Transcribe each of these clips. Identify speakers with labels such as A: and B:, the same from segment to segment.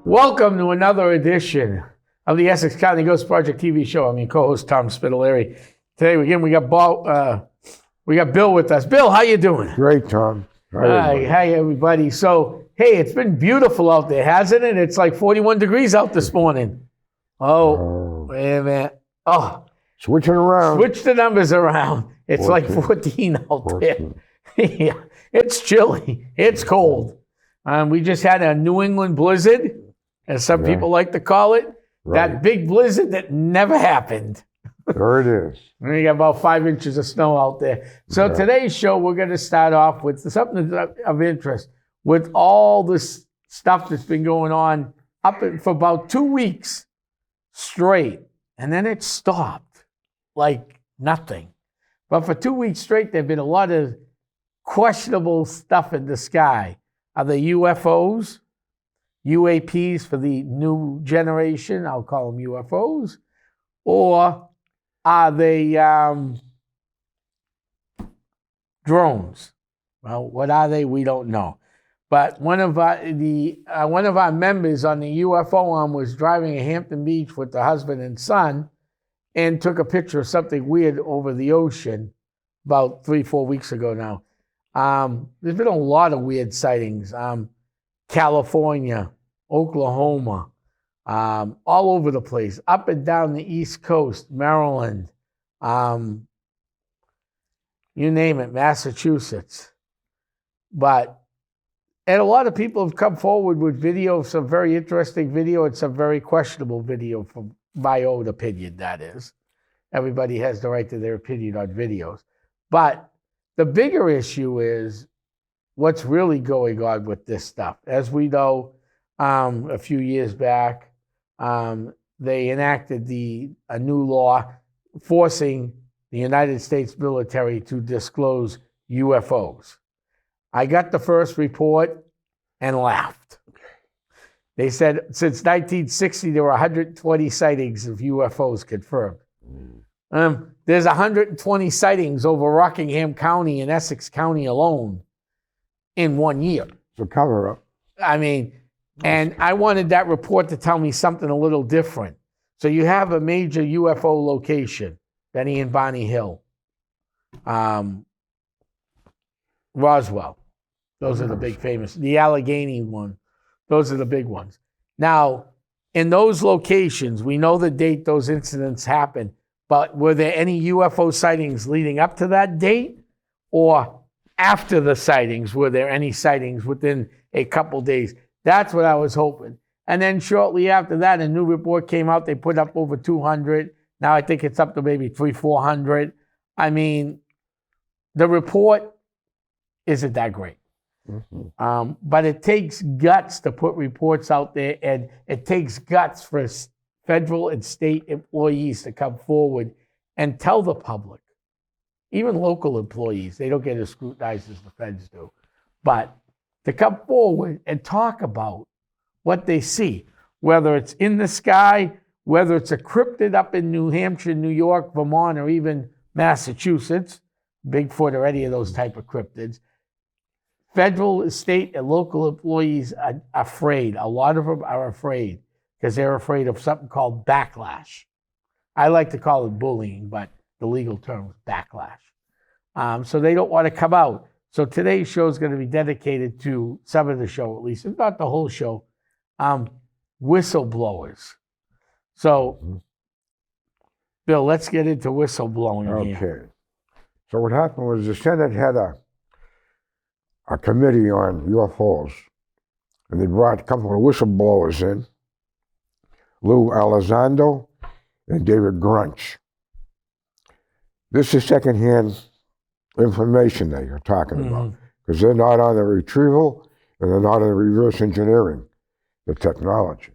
A: Welcome to another edition of the Essex County Ghost Project TV show. I'm your co-host, Tom Spitaleri. Today, again, we got Bill with us. Bill, how you doing?
B: Great, Tom.
A: Hi, everybody. So, hey, it's been beautiful out there, hasn't it? It's like 41 degrees out this morning. Oh, wait a minute. Oh.
B: Switching around.
A: Switch the numbers around. It's 14. Like 14 out 14. There. Yeah, it's chilly. It's cold. We just had a New England blizzard, as some people like to call it. Right. That big blizzard that never happened.
B: There it is.
A: We got about 5 inches of snow out there. So today's show, we're going to start off with something of interest. With all this stuff that's been going on for about 2 weeks straight. And then it stopped like nothing. But for 2 weeks straight, there have been a lot of questionable stuff in the sky. Are they UFOs, UAPs for the new generation? I'll call them UFOs. Or are they drones? Well, what are they? We don't know. But one of our members on the UFO arm was driving at Hampton Beach with the husband and son and took a picture of something weird over the ocean about 3-4 weeks ago now. There's been a lot of weird sightings. California, Oklahoma, all over the place, up and down the East Coast, Maryland, you name it, Massachusetts. And a lot of people have come forward with video, some very interesting video and some very questionable video, from my own opinion, that is. Everybody has the right to their opinion on videos. But the bigger issue is what's really going on with this stuff. As we know, a few years back, they enacted a new law forcing the United States military to disclose UFOs. I got the first report and laughed. They said since 1960, there were 120 sightings of UFOs confirmed. There's 120 sightings over Rockingham County and Essex County alone in 1 year.
B: So cover up.
A: I mean, and I wanted that report to tell me something a little different. So you have a major UFO location, Benny and Bonnie Hill, Roswell. Those are the big famous. The Allegheny one. Those are the big ones. Now, in those locations, we know the date those incidents happened. But were there any UFO sightings leading up to that date? Or after the sightings, were there any sightings within a couple days? That's what I was hoping. And then shortly after that, a new report came out. They put up over 200. Now I think it's up to maybe 300-400. I mean, the report isn't that great. Mm-hmm. But it takes guts to put reports out there, and it takes guts for federal and state employees to come forward and tell the public, even local employees, they don't get as scrutinized as the feds do, but to come forward and talk about what they see, whether it's in the sky, whether it's a cryptid up in New Hampshire, New York, Vermont, or even Massachusetts, Bigfoot or any of those type of cryptids. Federal, state, and local employees are afraid. A lot of them are afraid, because they're afraid of something called backlash. I like to call it bullying, but the legal term is backlash. So they don't want to come out. So today's show is going to be dedicated to some of the show, at least, if not the whole show, whistleblowers. So, Bill, let's get into whistleblowing here.
B: Okay. So what happened was the Senate had a committee on UFOs, and they brought a couple of whistleblowers in, Lou Elizondo and David Grunch. This is secondhand information that you're talking about, because they're not on the retrieval and they're not on the reverse engineering the technology.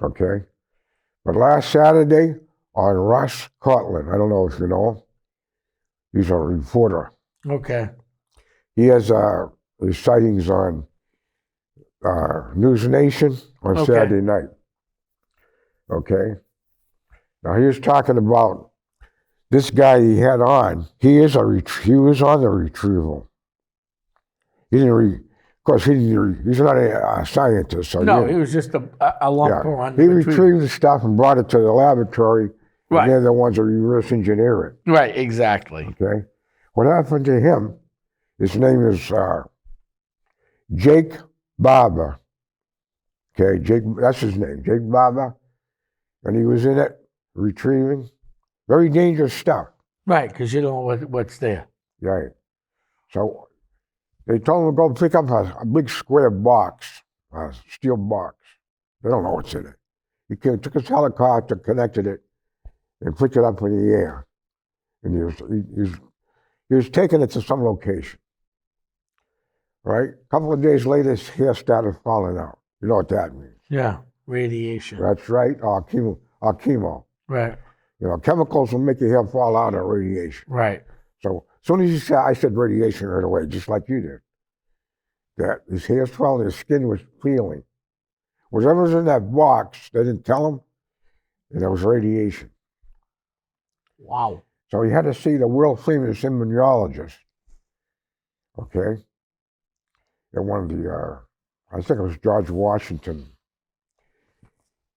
B: Okay? But last Saturday on Ross Cortland, I don't know if you know him, he's a reporter.
A: Okay.
B: He has his sightings on News Nation on Saturday night. Okay. Now he was talking about this guy he had on. He was on the retrieval. He didn't course, he's not a scientist. So
A: No, he was just a lumper on
B: he
A: the retriever.
B: retrieved the stuff and brought it to the laboratory.
A: Right.
B: And they're the ones that reverse engineer it.
A: Right, exactly.
B: Okay. What happened to him? His name is Jake Barber. Okay, Jake. That's his name, Jake Barber. And he was in it retrieving very dangerous stuff.
A: Right, because you don't know what's there.
B: Right. So they told him to go pick up a big square box, a steel box. They don't know what's in it. He took his helicopter, connected it, and put it up in the air. And he was taking it to some location. Right? A couple of days later, his hair started falling out. You know what that means?
A: Yeah, radiation.
B: That's right, or chemo.
A: Right.
B: You know, chemicals will make your hair fall out of radiation.
A: Right.
B: So as soon as I said radiation right away, just like you did. That his hair was falling, his skin was peeling. Whatever was in that box, they didn't tell him, and it was radiation.
A: Wow.
B: So he had to see the world famous immunologist. Okay. And one of the, I think it was George Washington.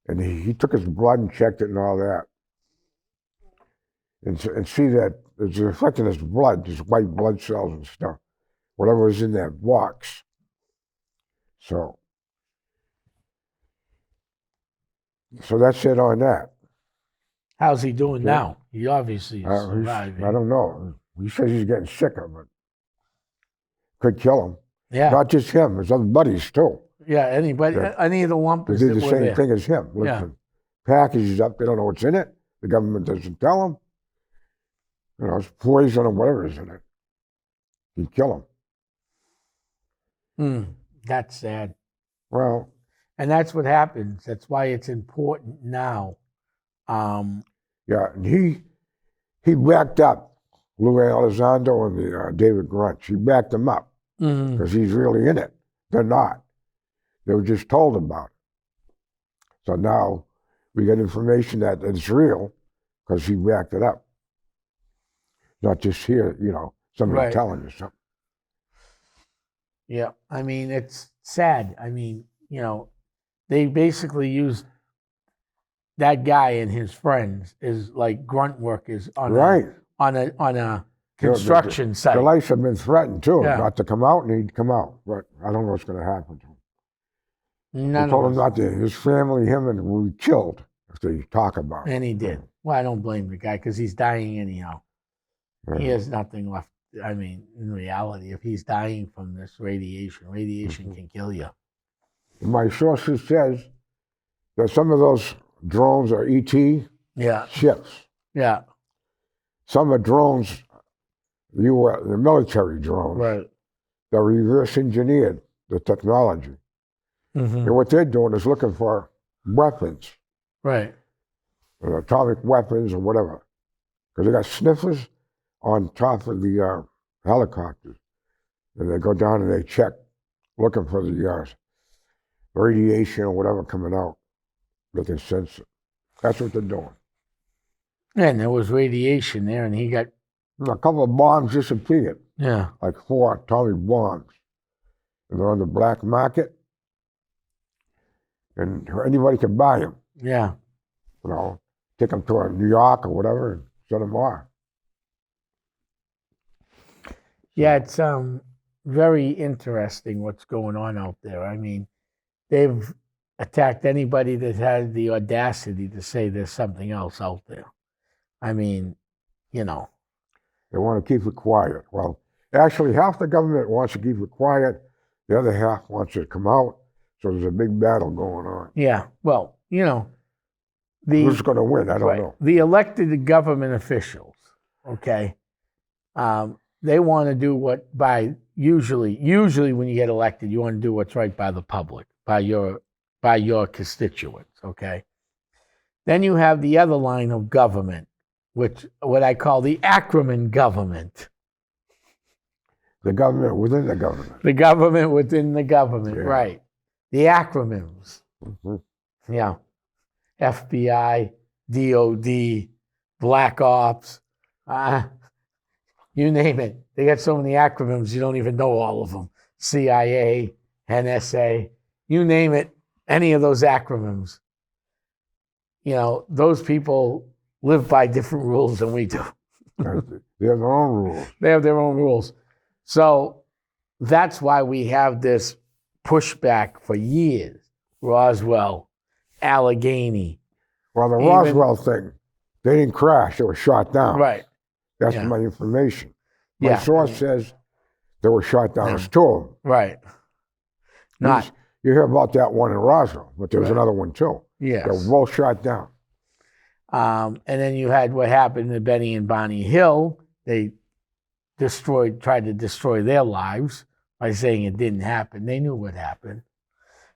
B: And he took his blood and checked it and all that. And see that it's reflecting his blood, his white blood cells and stuff, whatever was in that box. So that's it on that.
A: How's he doing now? He obviously is surviving.
B: I don't know. He says he's getting sicker, but could kill him.
A: Yeah.
B: Not just him, his other buddies too.
A: Yeah, anybody, any of the lumpers
B: They
A: that
B: did the
A: were
B: same
A: there.
B: thing as him. Listen, packages up, they don't know what's in it. The government doesn't tell them. You know, it's poison or whatever is in it. You kill them.
A: That's sad.
B: Well,
A: and that's what happens. That's why it's important now.
B: Yeah, and he backed up Lou Elizondo and the David Grunch. He backed them up because he's really in it. They're not. They were just told about it. So now we get information that it's real because he backed it up. Not just here, you know, somebody telling you something.
A: Yeah, I mean, it's sad. I mean, you know, they basically used that guy and his friends is like grunt workers on a construction site.
B: Their lives have been threatened too,
A: Yeah.
B: not to come out, and he'd come out. But I don't know what's going to happen to him.
A: None
B: They told
A: of
B: him
A: us.
B: not to. His family, him, and will be killed if they talk about it.
A: And he did. Well, I don't blame the guy because he's dying anyhow.
B: Yeah.
A: He has nothing left. I mean, in reality, if he's dying from this radiation can kill you.
B: My sources says that some of those drones are ET ships.
A: Yeah.
B: Some are drones, the military drones,
A: Right.
B: that reverse engineered the technology. And what they're doing is looking for weapons,
A: Right.
B: atomic weapons or whatever. Because they got sniffers on top of the helicopters. And they go down and they check, looking for the radiation or whatever coming out. They can sense it. That's what they're doing.
A: And there was radiation there, and he got
B: A couple of bombs disappeared, like 4 atomic bombs. And they're on the black market. And anybody can buy them.
A: Yeah.
B: You know, take them to New York or whatever and set them off.
A: Yeah, it's very interesting what's going on out there. I mean, they've attacked anybody that had the audacity to say there's something else out there. I mean, you know.
B: They want to keep it quiet. Well, actually, half the government wants to keep it quiet. The other half wants it to come out. So there's a big battle going on.
A: Yeah. Well, you know,
B: who's going to win? I don't know.
A: The elected government officials, okay, they want to do what usually when you get elected, you want to do what's right by the public, by your constituents, okay? Then you have the other line of government, what I call the acronym government.
B: The government within the government.
A: The government within the government, right. The acronyms. Yeah. FBI, DOD, Black Ops, you name it. They got so many acronyms, you don't even know all of them. CIA, NSA, you name it, any of those acronyms. You know, those people live by different rules than we do.
B: They have their own rules.
A: They have their own rules. So that's why we have this pushback for years. Roswell, Allegheny.
B: Well, the
A: Even-
B: Roswell thing, they didn't crash. They were shot down.
A: Right.
B: That's
A: Yeah.
B: my information. My
A: Yeah.
B: source says they were shot down.
A: Yeah.
B: There's two of them.
A: Right. Not,
B: You hear about that one in Roswell, but there was
A: Right.
B: another one too.
A: yes.
B: They were both shot down.
A: And then you had what happened to Benny and Bonnie Hill. They tried to destroy their lives by saying it didn't happen. They knew what happened.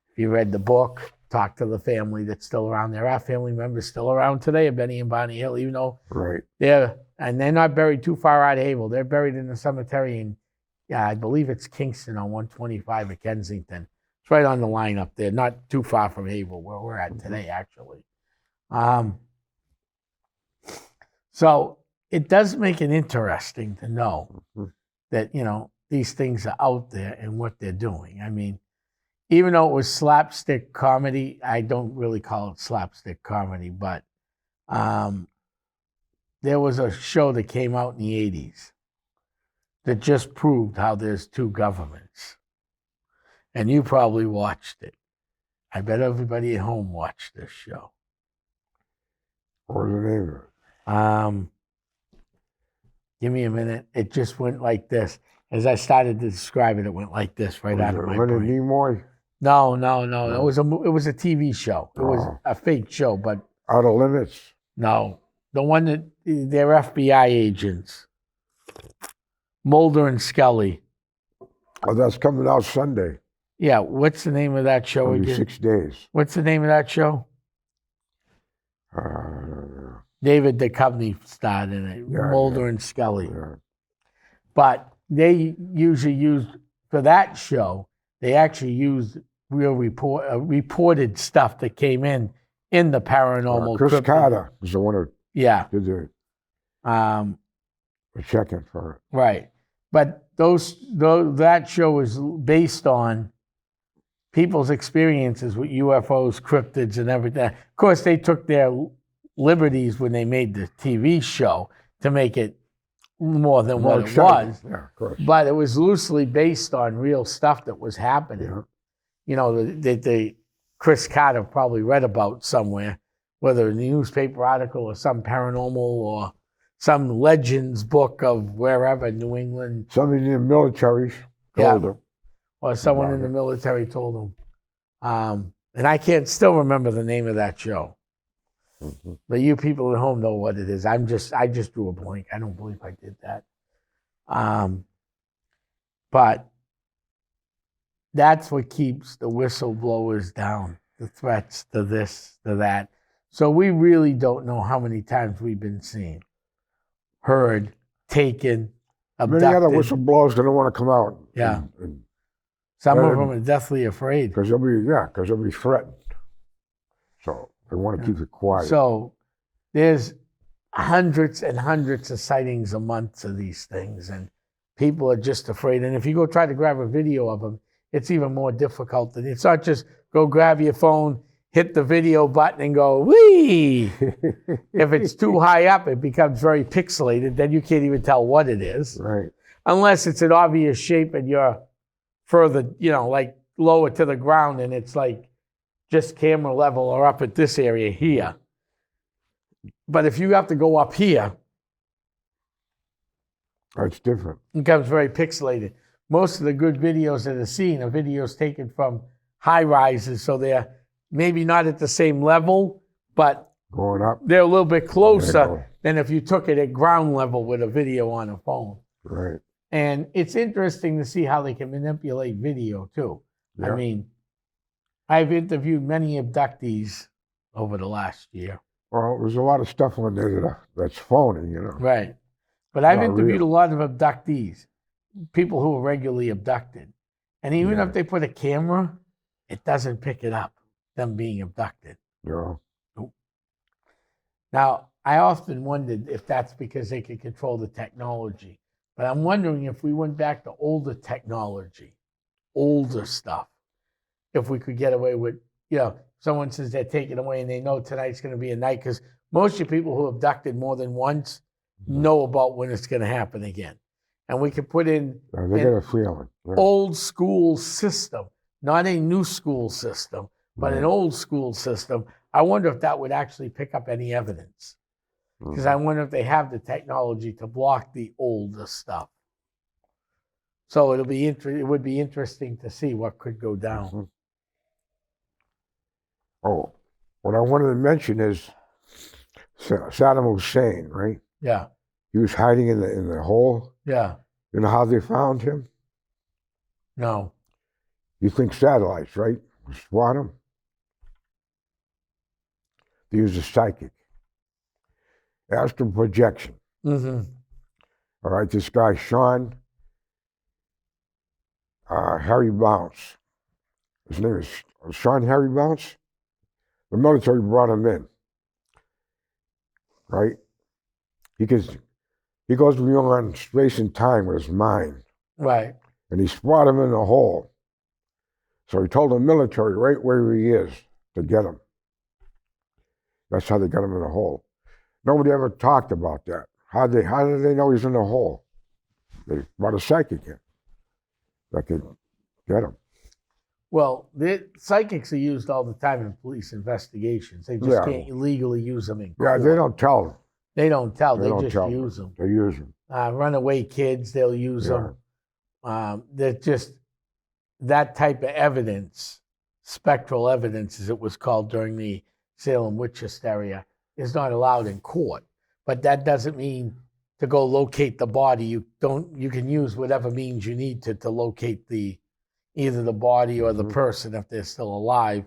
A: If you read the book, talk to the family that's still around. There are family members still around today of Benny and Bonnie Hill, even though
B: Right.
A: they're not buried too far out of Havel. They're buried in the cemetery in, I believe it's Kingston on 125 at Kensington. It's right on the line up there, not too far from Havel, where we're at today, actually. So it does make it interesting to know that, you know, these things are out there and what they're doing. I mean, even though it was slapstick comedy, I don't really call it slapstick comedy, but there was a show that came out in the 80s that just proved how there's two governments. And you probably watched it. I bet everybody at home watched this show.
B: What was the name of it?
A: Give me a minute. It just went like this. As I started to describe it, it went like this right out of my
B: Leonard
A: brain.
B: Nimoy?
A: No. It was a TV show. It was
B: Oh.
A: a fake show, but
B: Outer Limits?
A: no. The one that they're FBI agents. Mulder and Scully.
B: Oh, that's coming out Sunday.
A: Yeah, what's the name of that show
B: It'll be
A: again?
B: 6 days.
A: What's the name of that show? David Duchovny starred in it.
B: Yeah,
A: Mulder and Scully.
B: Yeah.
A: But they usually used, for that show, they actually used real reported stuff that came in the paranormal.
B: Chris
A: cryptid.
B: Carter was the one who
A: Yeah.
B: did the
A: Um,
B: check-in for it.
A: right. But that show was based on people's experiences with UFOs, cryptids, and everything. Of course, they took their liberties when they made the TV show to make it more than what it
B: exciting.
A: was.
B: Yeah, of course.
A: But it was loosely based on real stuff that was happening.
B: Yeah.
A: You know, the Chris Carter probably read about somewhere, whether in a newspaper article or some paranormal or some legends book of wherever, New England,
B: Somebody in the military told him.
A: or someone in the military told them. And I can't still remember the name of that show.
B: Mm-hmm.
A: But you people at home know what it is. I just drew a blank. I don't believe I did that. But that's what keeps the whistleblowers down, the threats to this, to that. So we really don't know how many times we've been seen, heard, taken, abducted.
B: Many other whistleblowers don't want to come out.
A: Yeah. Some of them are deathly afraid.
B: Because they'll be threatened. So they want to keep it quiet.
A: So there's hundreds and hundreds of sightings a month of these things, and people are just afraid. And if you go try to grab a video of them, it's even more difficult. It's not just go grab your phone, hit the video button, and go, whee! If it's too high up, it becomes very pixelated. Then you can't even tell what it is.
B: Right.
A: Unless it's an obvious shape and you're further, like lower to the ground, and it's like just camera level or up at this area here. But if you have to go up here,
B: That's different.
A: it becomes very pixelated. Most of the good videos that are seen are videos taken from high rises, so they're maybe not at the same level, but
B: Going up.
A: they're a little bit
B: There you
A: closer
B: go.
A: than if you took it at ground level with a video on a phone.
B: Right.
A: And it's interesting to see how they can manipulate video too. I
B: Yeah.
A: mean, I've interviewed many abductees over the last year.
B: Well, there's a lot of stuff on there that's phony,
A: Right. But I've
B: Not
A: interviewed
B: real.
A: a lot of abductees, people who are regularly abducted. And even
B: Yeah.
A: if they put a camera, it doesn't pick it up, them being abducted. Now, I often wondered if that's because they could control the technology. But I'm wondering if we went back to older technology, older stuff. If we could get away with, someone says they're taking away and they know tonight's going to be a night, because most of you people who abducted more than once know about when it's going to happen again. And we could put in
B: They get a feeling. Yeah.
A: old school system, not a new school system, but an old school system. I wonder if that would actually pick up any evidence. Because I wonder if they have the technology to block the older stuff. So it would be interesting to see what could go down.
B: Oh, what I wanted to mention is Saddam Hussein, right?
A: Yeah.
B: He was hiding in the hole.
A: Yeah.
B: You know how they found him?
A: No.
B: You think satellites, right? Spot him. They use a psychic. Astral projection.
A: Mm-hmm.
B: All right, this guy, Sean Harry Bounce. His name is Sean Harry Bounce. The military brought him in. Right? He goes beyond space and time with his mind.
A: Right.
B: And he spotted him in the hole. So he told the military right where he is to get him. That's how they got him in the hole. Nobody ever talked about that. How did they know he's in the hole? They brought a psychic in that could get him.
A: Well, the psychics are used all the time in police investigations. They just can't legally use them in court.
B: Yeah, they don't tell them.
A: They don't tell.
B: They
A: They
B: don't
A: just
B: tell
A: use them.
B: They use them.
A: Runaway kids, they'll use them. They're just that type of evidence, spectral evidence, as it was called during the Salem witch hysteria, is not allowed in court. But that doesn't mean to go locate the body. You can use whatever means you need to locate either the body or the person if they're still alive.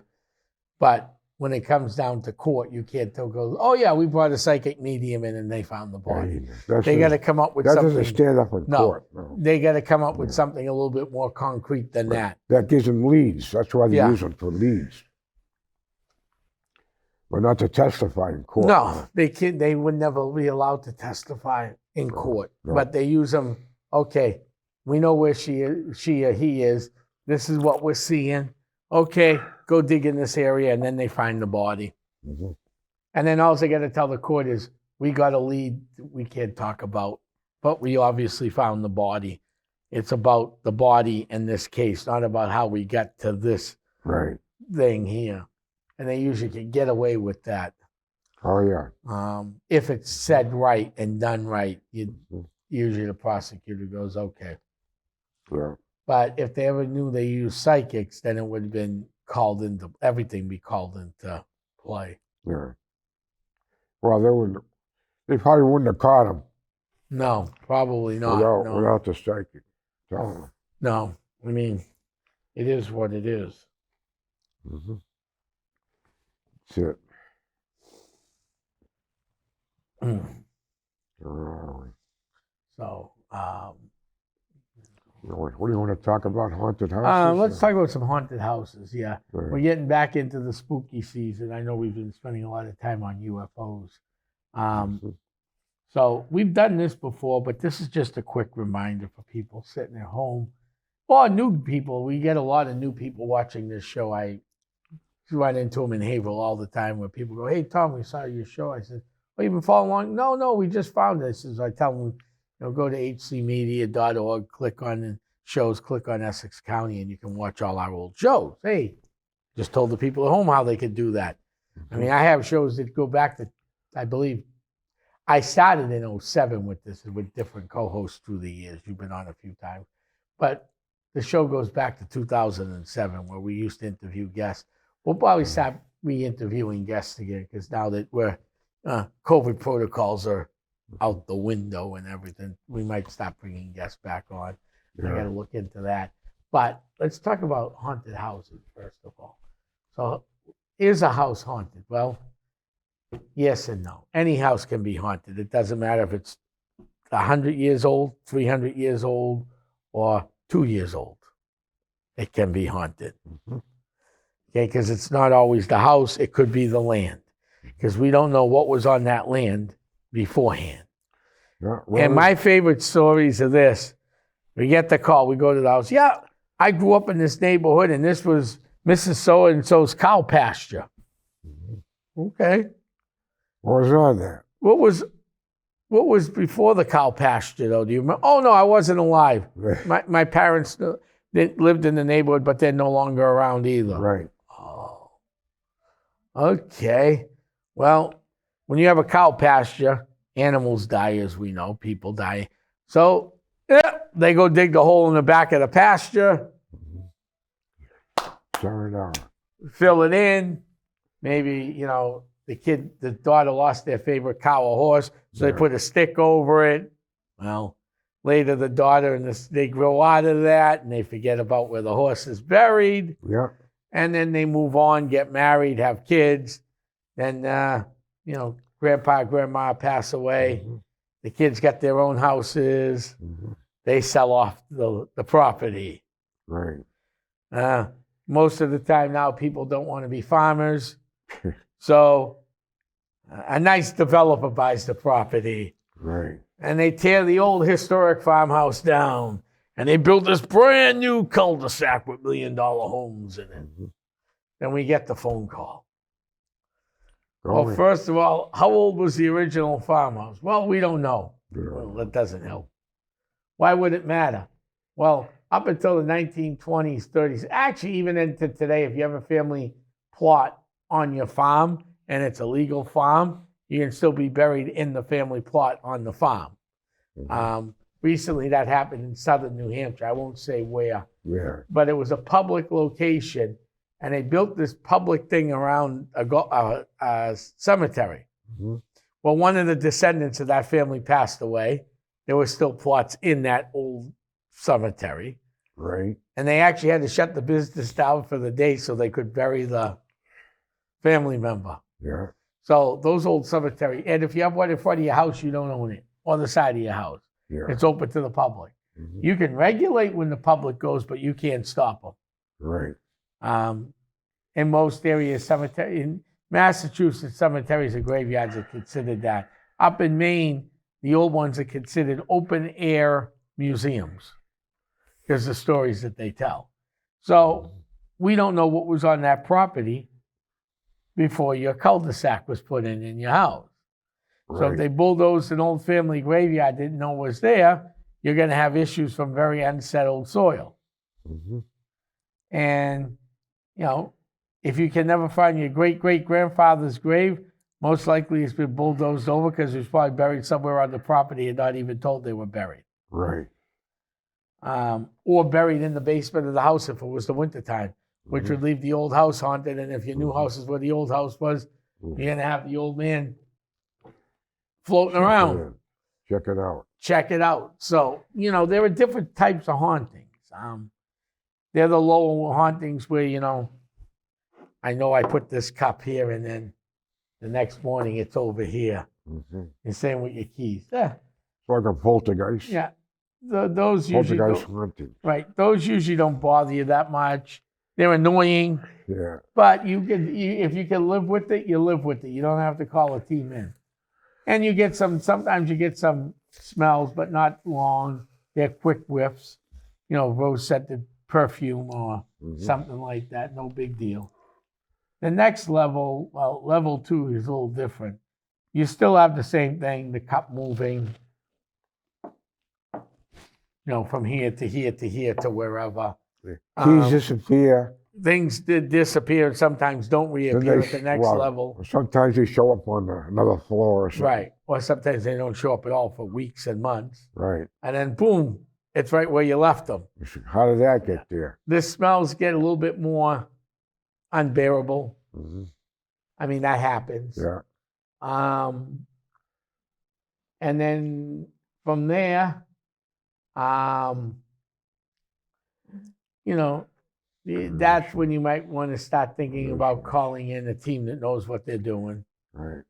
A: But when it comes down to court, you can't go, oh yeah, we brought a psychic medium in and they found the body. They got to come up with something.
B: That doesn't stand up in court. No.
A: They got to come up with something a little bit more concrete than that.
B: That gives them leads. That's why they use them for leads. But not to testify in court.
A: No, they would never be allowed to testify in court.
B: No.
A: But they use them, okay, we know where she or he is. This is what we're seeing. Okay, go dig in this area, and then they find the body.
B: Mm-hmm.
A: And then all they got to tell the court is, we got a lead we can't talk about, but we obviously found the body. It's about the body in this case, not about how we got to this thing here. And they usually can get away with that.
B: Oh, yeah.
A: If it's said right and done right, usually the prosecutor goes, okay.
B: Yeah.
A: But if they ever knew they used psychics, then it would have been everything be called into play.
B: Yeah. Well, they probably wouldn't have caught him.
A: No, probably not.
B: Without the psychic telling them.
A: No, I mean, it is what it is.
B: Mm-hmm. That's it.
A: So,
B: what do you want to talk about? Haunted houses?
A: Let's talk about some haunted houses. Yeah,
B: Right.
A: We're getting back into the spooky season. I know we've been spending a lot of time on UFOs. So we've done this before, but this is just a quick reminder for people sitting at home, or new people. We get a lot of new people watching this show. I run into them in Haverhill all the time, where people go, "Hey Tom, we saw your show." I said, "Oh, you've been following along?" No, we just found this. As I tell them, go to hcmedia.org, click on the shows, click on Essex County, and you can watch all our old shows. Hey, just told the people at home how they could do that. I mean, I have shows that go back to, I believe, I started in 2007 with this, with different co-hosts through the years. You've been on a few times. But the show goes back to 2007, where we used to interview guests. We'll probably stop re-interviewing guests again, because now that COVID protocols are out the window and everything, we might stop bringing guests back on. I got to look into that. But let's talk about haunted houses first of all. So, is a house haunted? Well, yes and no. Any house can be haunted. It doesn't matter if it's 100 years old, 300 years old, or 2 years old. It can be haunted. Okay, because it's not always the house. It could be the land, because we don't know what was on that land beforehand. And my favorite stories are this. We get the call. We go to the house. Yeah, I grew up in this neighborhood, and this was Mrs. So-and-so's cow pasture. Okay.
B: What was on that?
A: What was before the cow pasture, though? Do you remember? Oh, no, I wasn't alive. My parents they lived in the neighborhood, but they're no longer around either.
B: Right.
A: Oh. Okay. Well, when you have a cow pasture, animals die, as we know. People die. So they go dig the hole in the back of the pasture.
B: Sorry now.
A: Fill it in. Maybe, the daughter lost their favorite cow or horse, so they put a stick over it. Well, later the daughter they grow out of that, and they forget about where the horse is buried.
B: Yeah.
A: And then they move on, get married, have kids. Then, grandpa, grandma pass away.
B: Mm-hmm.
A: The kids got their own houses.
B: Mm-hmm.
A: They sell off the property.
B: Right.
A: Most of the time now, people don't want to be farmers. So a nice developer buys the property.
B: Right.
A: And they tear the old historic farmhouse down. And they build this brand new cul-de-sac with $1 million homes in it.
B: Mm-hmm.
A: Then we get the phone call.
B: Go
A: Well, first of all, how old was the original farmhouse? Well, we don't know.
B: Yeah.
A: Well, that doesn't help. Why would it matter? Well, up until the 1920s, 30s, actually even into today, if you have a family plot on your farm and it's a legal farm, you can still be buried in the family plot on the farm.
B: Mm-hmm.
A: Recently, that happened in southern New Hampshire. I won't say where,
B: Yeah.
A: but it was a public location, and they built this public thing around a cemetery.
B: Mm-hmm.
A: Well, one of the descendants of that family passed away. There were still plots in that old cemetery.
B: Right.
A: And they actually had to shut the business down for the day so they could bury the family member.
B: Yeah.
A: So those old cemeteries, and if you have one in front of your house, you don't own it, or the side of your house.
B: Yeah.
A: It's open to the public.
B: Mm-hmm.
A: You can regulate when the public goes, but you can't stop them.
B: Right.
A: In most areas, in Massachusetts, cemeteries and graveyards are considered that. Up in Maine, the old ones are considered open air museums because the stories that they tell. So we don't know what was on that property before your cul-de-sac was put in your house.
B: Right.
A: So if they bulldozed an old family graveyard, didn't know was there, you're going to have issues from very unsettled soil.
B: Mm-hmm.
A: And, if you can never find your great-great-grandfather's grave, most likely it's been bulldozed over because it was probably buried somewhere on the property and not even told they were buried.
B: Right.
A: Or buried in the basement of the house if it was the wintertime, which would leave the old house haunted. And if your new house is where the old house was, you're going to have the old man floating around.
B: Check it out.
A: Check it out. So, there are different types of hauntings. They're the lower hauntings where, I know I put this cup here and then the next morning it's over here.
B: Mm-hmm.
A: And same with your keys.
B: It's like a poltergeist.
A: Yeah. Those usually
B: Poltergeist
A: don't,
B: haunting.
A: right. Those usually don't bother you that much. They're annoying,
B: Yeah.
A: but if you can live with it, you live with it. You don't have to call a team in. And you get sometimes you get some smells, but not long. They're quick whiffs, rose-scented perfume or something like that. No big deal. The next level, level 2 is a little different. You still have the same thing, the cup moving, from here to here to here to wherever.
B: Keys disappear.
A: Things did disappear and sometimes don't reappear at the next level.
B: Sometimes they show up on another floor or something.
A: Right. Or sometimes they don't show up at all for weeks and months.
B: Right.
A: And then boom, it's right where you left them.
B: How did that get there?
A: The smells get a little bit more unbearable.
B: Mm-hmm.
A: I mean, that happens.
B: Yeah.
A: And then from there, that's when you might want to start thinking about calling in a team that knows what they're doing.
B: Right.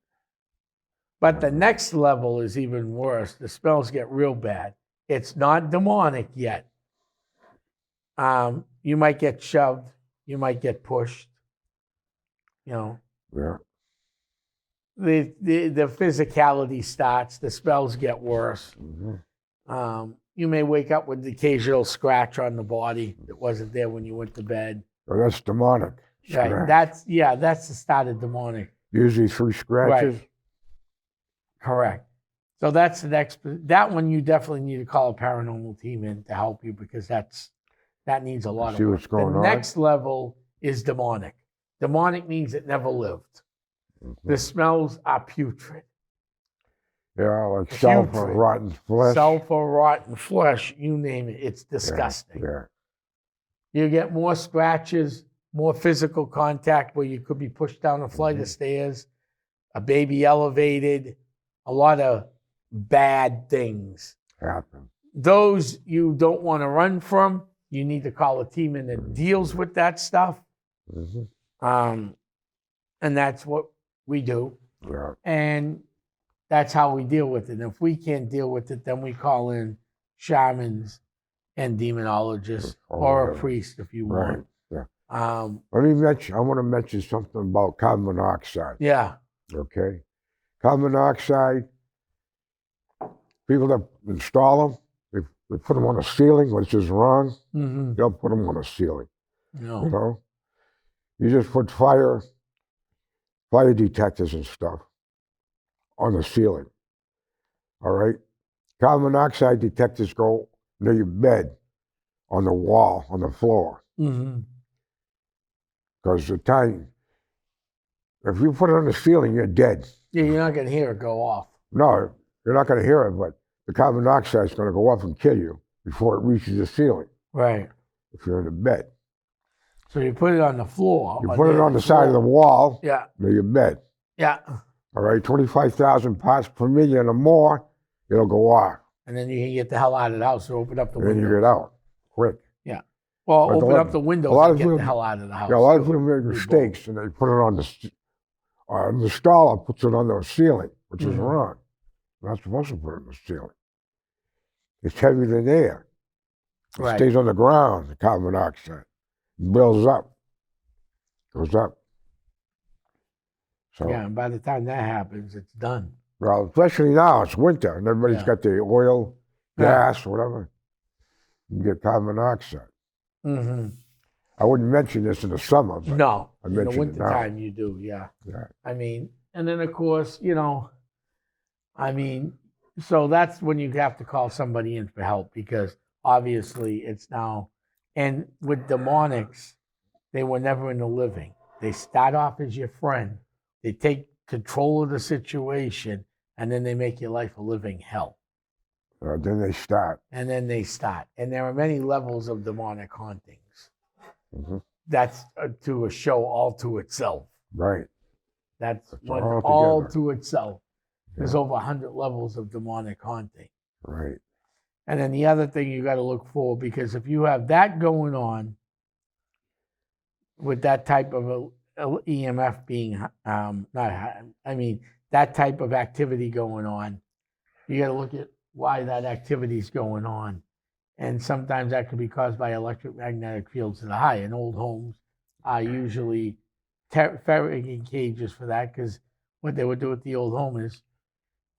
A: But the next level is even worse. The smells get real bad. It's not demonic yet. You might get shoved. You might get pushed.
B: Yeah.
A: The physicality starts. The smells get worse.
B: Mm-hmm.
A: you may wake up with the occasional scratch on the body that wasn't there when you went to bed.
B: So that's demonic.
A: Right.
B: Scratch.
A: That's the start of demonic.
B: Usually 3 scratches.
A: Right. Correct. So that's the next. That one you definitely need to call a paranormal team in to help you, because that needs a lot of
B: See
A: work.
B: what's going
A: the
B: on.
A: next level is demonic. Demonic means it never lived.
B: Mm-hmm.
A: The smells are putrid.
B: Yeah, like sulfur,
A: Putrid.
B: rotten flesh.
A: Sulfur, rotten flesh, you name it. It's disgusting.
B: Yeah.
A: You get more scratches, more physical contact where you could be pushed down a flight of stairs, a baby elevated, a lot of bad things.
B: Happen.
A: Those you don't want to run from. You need to call a team in that deals with that stuff.
B: Mm-hmm.
A: And that's what we do.
B: Yeah.
A: And that's how we deal with it. And if we can't deal with it, then we call in shamans and demonologists, or a priest if you want.
B: Right. Yeah. Let me mention. I want to mention something about carbon monoxide.
A: Yeah.
B: Okay. Carbon monoxide. People that install them, they put them on a ceiling, which is wrong.
A: Mm-hmm.
B: Don't put them on a ceiling.
A: No.
B: You know, you just put fire detectors and stuff on the ceiling. All right. Carbon monoxide detectors go near your bed, on the wall, on the floor.
A: Mm-hmm.
B: Because the time, if you put it on the ceiling, you're dead.
A: Yeah, you're not going to hear it go off.
B: No, you're not going to hear it, but the carbon dioxide is going to go off and kill you before it reaches the ceiling.
A: Right.
B: If you're in the bed.
A: So you put it on the floor.
B: You put it on the side of the wall.
A: Yeah.
B: Near your bed.
A: Yeah.
B: All right, 25,000 parts per million or more, it'll go off.
A: And then you can get the hell out of the house or open up the window.
B: And then you get out quick.
A: Yeah. Well,
B: But
A: open up the windows and get the hell out of the house.
B: Yeah, a lot of people make mistakes and they put it on the installer puts it on the ceiling, which is wrong. You're not supposed to put it on the ceiling. It's heavier than air. It stays on the ground, the carbon dioxide. It builds up. Goes up. So,
A: yeah, and by the time that happens, it's done.
B: Well, especially now, it's winter, and everybody's got the oil, gas, whatever. You get carbon dioxide.
A: Mm-hmm.
B: I wouldn't mention this in the summer. But
A: no,
B: I
A: in the
B: mention it now.
A: wintertime you do, yeah. I mean, and then of course, so that's when you have to call somebody in for help, because obviously it's now, and with demonics, they were never in the living. They start off as your friend. They take control of the situation, and then they make your life a living hell.
B: Then they start.
A: And then they start. And there are many levels of demonic hauntings.
B: Mm-hmm.
A: That's to a show all to itself.
B: Right.
A: That's one all to itself. There's over 100 levels of demonic haunting.
B: Right.
A: And then the other thing you got to look for, because if you have that going on with that type of EMF being, that type of activity going on, you got to look at why that activity is going on. And sometimes that could be caused by electromagnetic fields that are high. And old homes are usually ferreting cages for that, because what they would do with the old home is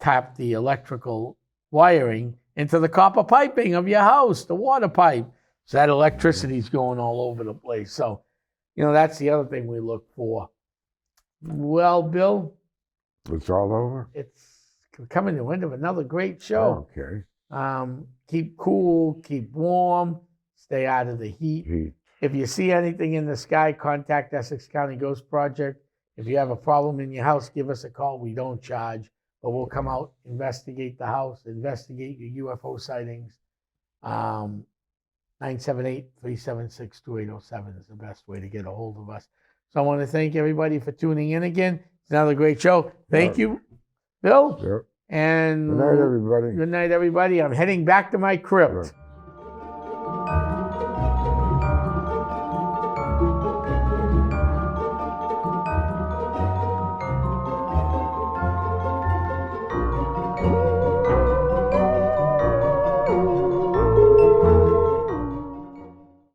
A: tap the electrical wiring into the copper piping of your house, the water pipe. So that electricity is going all over the place. So, that's the other thing we look for. Well, Bill.
B: It's all over?
A: It's coming to the end of another great show.
B: Okay.
A: Keep cool, keep warm, stay out of the heat. If you see anything in the sky, contact Essex County Ghost Project. If you have a problem in your house, give us a call. We don't charge, but we'll come out, investigate the house, investigate your UFO sightings. 978-376-2807 is the best way to get a hold of us. So I want to thank everybody for tuning in again. It's another great show. Thank you, Bill.
B: Yep.
A: And
B: good night, everybody.
A: Good night, everybody. I'm heading back to my crypt.
B: Sure.